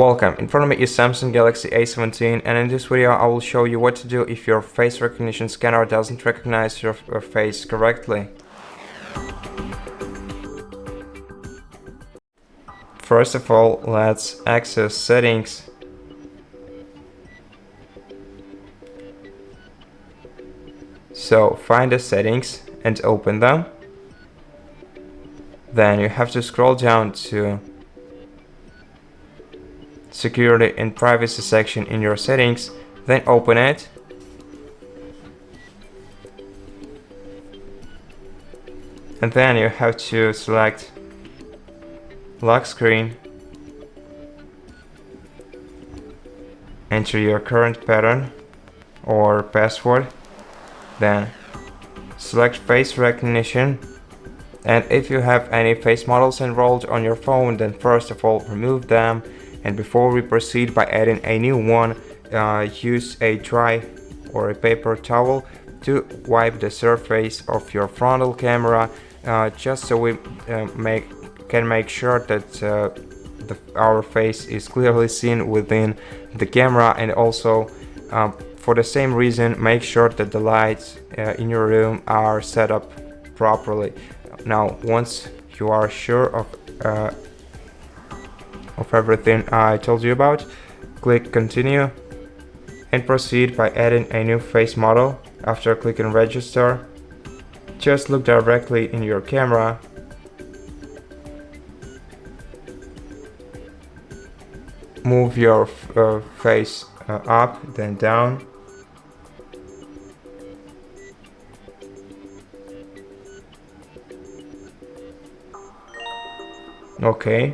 Welcome, in front of me is Samsung Galaxy A17, and in this video I will show you what to do if your face recognition scanner doesn't recognize your face correctly. First of all, let's access settings. So find the settings and open them. Then you have to scroll down to Security and Privacy section in your settings, then open it. And then you have to select Lock Screen, enter your current pattern or password, then select Face Recognition. And if you have any face models enrolled on your phone, then first of all remove them. And before we proceed by adding a new one, use a dry or a paper towel to wipe the surface of your frontal camera, just so we can make sure that our face is clearly seen within the camera. And also for the same reason, make sure that the lights in your room are set up properly. Now once you are sure of everything I told you about, click continue and proceed by adding a new face model. After clicking register, just look directly in your camera, move your face up then down, okay.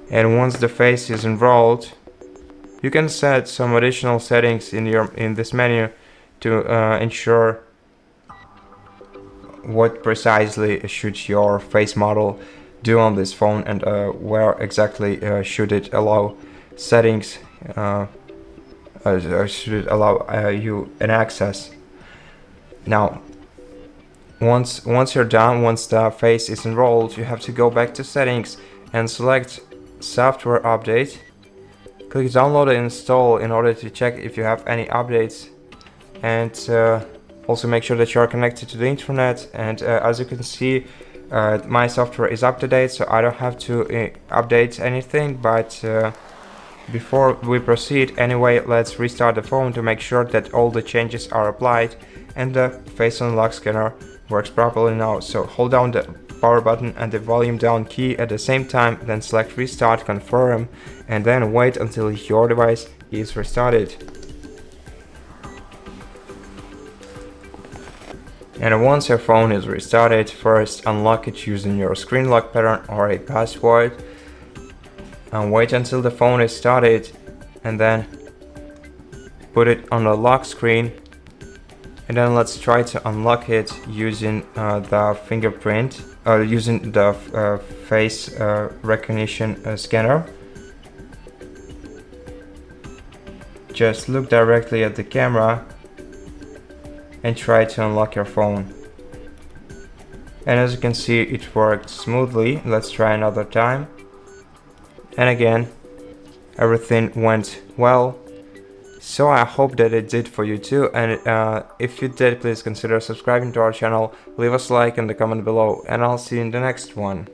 And once the face is enrolled, you can set some additional settings in this menu to ensure what precisely should your face model do on this phone, and where exactly should it allow settings, should it allow you an access. Now once you're done, once the face is enrolled, you have to go back to settings and select software update. Click download and install in order to check if you have any updates, and also make sure that you are connected to the internet. And as you can see, my software is up to date, so I don't have to update anything. But before we proceed anyway, let's restart the phone to make sure that all the changes are applied and the face unlock scanner works properly now. So hold down the power button and the volume down key at the same time, then select restart, confirm, and then wait until your device is restarted. And once your phone is restarted, first unlock it using your screen lock pattern or a password, and wait until the phone is started, and then put it on the lock screen. And then let's try to unlock it using the fingerprint, using the face recognition scanner. Just look directly at the camera and try to unlock your phone. And as you can see, it worked smoothly. Let's try another time. And again, everything went well. So I hope that it did for you too, and if you did, please consider subscribing to our channel, leave us a like in the comment below, and I'll see you in the next one.